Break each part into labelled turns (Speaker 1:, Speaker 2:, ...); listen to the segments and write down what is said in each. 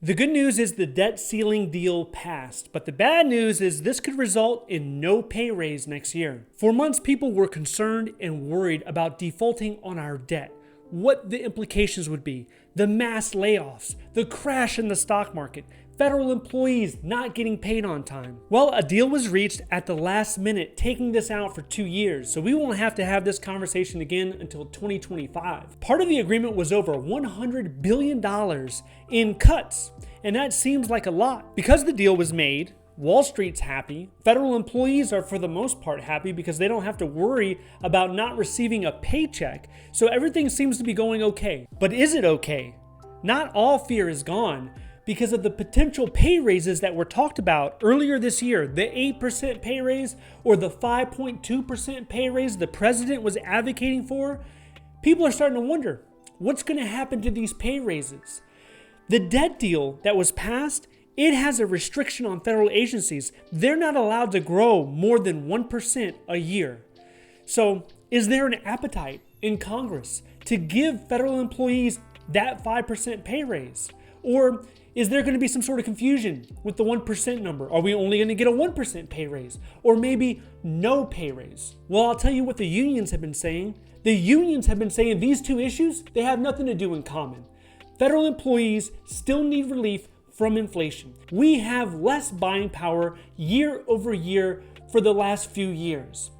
Speaker 1: The good news is the debt ceiling deal passed, but the bad news is this could result in no pay raise next year. For months, people were concerned and worried about defaulting on our debt, what the implications would be, the mass layoffs, the crash in the stock market, federal employees not getting paid on time. Well, a deal was reached at the last minute, taking this out for 2 years, so we won't have to have this conversation again until 2025. Part of the agreement was over $100 billion in cuts, and that seems like a lot. Because the deal was made, Wall Street's happy. Federal employees are for the most part happy because they don't have to worry about not receiving a paycheck, so everything seems to be going okay. But is it okay? Not all fear is gone, because of the potential pay raises that were talked about earlier this year, the 8% pay raise or the 5.2% pay raise the president was advocating for. People are starting to wonder, what's going to happen to these pay raises? The debt deal that was passed, it has a restriction on federal agencies. They're not allowed to grow more than 1% a year. So is there an appetite in Congress to give federal employees that 5% pay raise? Or is there going to be some sort of confusion with the 1% number? Are we only going to get a 1% pay raise? Or maybe no pay raise? Well, I'll tell you what the unions have been saying. The unions have been saying these two issues, they have nothing to do in common. Federal employees still need relief from inflation. We have less buying power year over year for the last few years.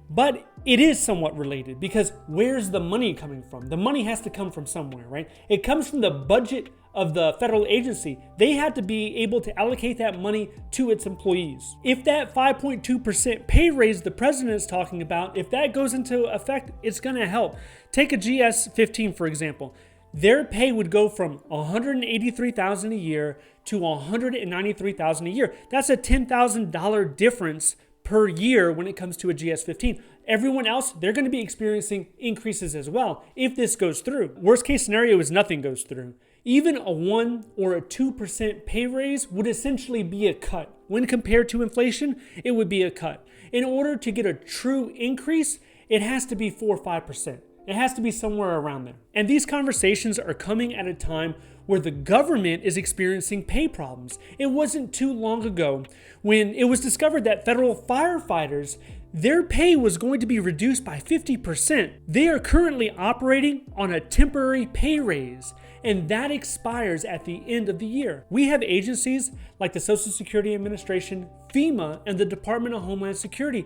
Speaker 1: But it is somewhat related because where's the money coming from? The money has to come from somewhere, right? It comes from the budget of the federal agency. They had to be able to allocate that money to its employees. If that 5.2% pay raise the president is talking about, if that goes into effect, it's going to help. Take a GS15, for example. Their pay would go from $183,000 a year to $193,000 a year. That's a $10,000 difference per year when it comes to a GS15. Everyone else, they're going to be experiencing increases as well if this goes through. Worst case scenario is nothing goes through. Even a 1 or a 2% pay raise would essentially be a cut. When compared to inflation, it would be a cut. In order to get a true increase, it has to be 4 or 5%. It has to be somewhere around there. And these conversations are coming at a time where the government is experiencing pay problems. It wasn't too long ago when it was discovered that federal firefighters, their pay was going to be reduced by 50%. They are currently operating on a temporary pay raise, and that expires at the end of the year. We have agencies like the Social Security Administration, FEMA, and the Department of Homeland Security.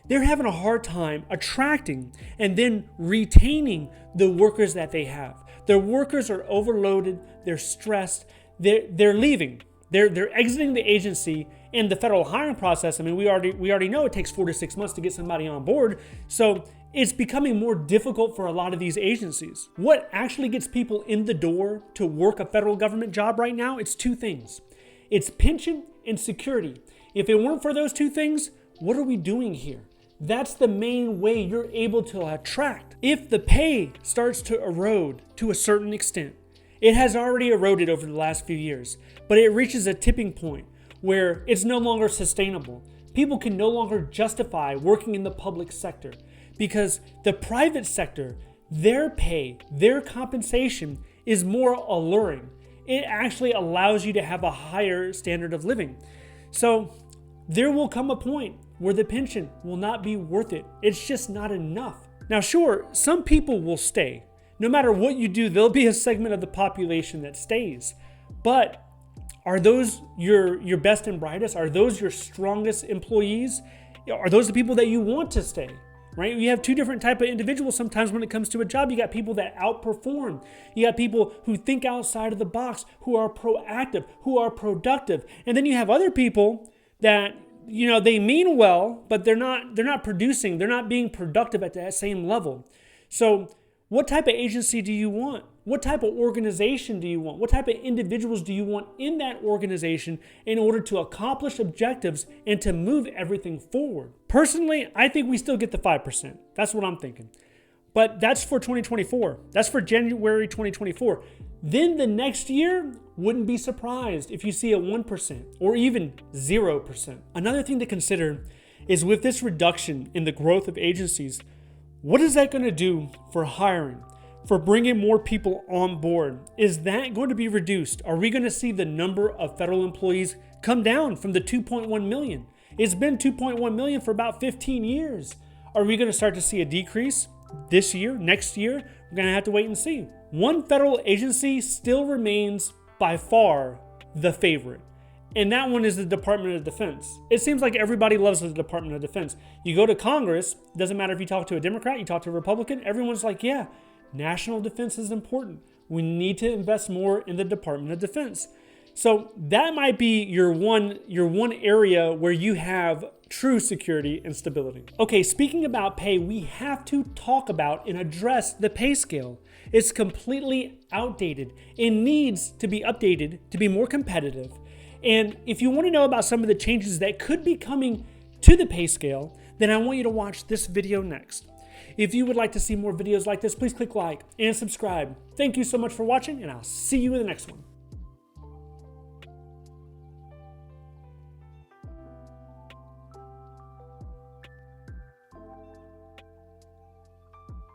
Speaker 1: They're having a hard time attracting and then retaining the workers that they have. Their workers are overloaded, they're stressed, they're leaving. They're exiting the agency and the federal hiring process. I mean, we already know it takes 4 to 6 months to get somebody on board. So it's becoming more difficult for a lot of these agencies. What actually gets people in the door to work a federal government job right now, it's 2 things. It's pension and security. If it weren't for those 2 things, what are we doing here? That's the main way you're able to attract. If the pay starts to erode to a certain extent, it has already eroded over the last few years, but it reaches a tipping point where it's no longer sustainable. People can no longer justify working in the public sector because the private sector, their pay, their compensation is more alluring. It actually allows you to have a higher standard of living. So there will come a point where the pension will not be worth it. It's just not enough. Now, sure, some people will stay. No matter what you do, there'll be a segment of the population that stays. But are those your best and brightest? Are those your strongest employees? Are those the people that you want to stay? Right? You have 2 different type of individuals sometimes when it comes to a job. You got people that outperform. You got people who think outside of the box, who are proactive, who are productive. And then you have other people that they mean well, but they're not producing, they're not being productive at that same level. So what type of agency do you want? What type of organization do you want? What type of individuals do you want in that organization in order to accomplish objectives and to move everything forward? Personally, I think we still get the 5%. That's what I'm thinking. But that's for 2024. That's for January 2024. Then the next year, wouldn't be surprised if you see a 1% or even 0%. Another thing to consider is with this reduction in the growth of agencies, what is that going to do for hiring, for bringing more people on board. Is that going to be reduced? Are we going to see the number of federal employees come down from the 2.1 million? It's been 2.1 million for about 15 years. Are we going to start to see a decrease this year, next year? We're going to have to wait and see. One federal agency still remains by far the favorite, and that one is the Department of Defense. It seems like everybody loves the Department of Defense. You go to Congress, it doesn't matter if you talk to a Democrat, you talk to a Republican, everyone's like, yeah, national defense is important. We need to invest more in the Department of Defense. So that might be your one area where you have true security and stability. Okay, speaking about pay, we have to talk about and address the pay scale. It's completely outdated. It needs to be updated to be more competitive. And if you want to know about some of the changes that could be coming to the pay scale, then I want you to watch this video next. If you would like to see more videos like this, please click like and subscribe. Thank you so much for watching, and I'll see you in the next one.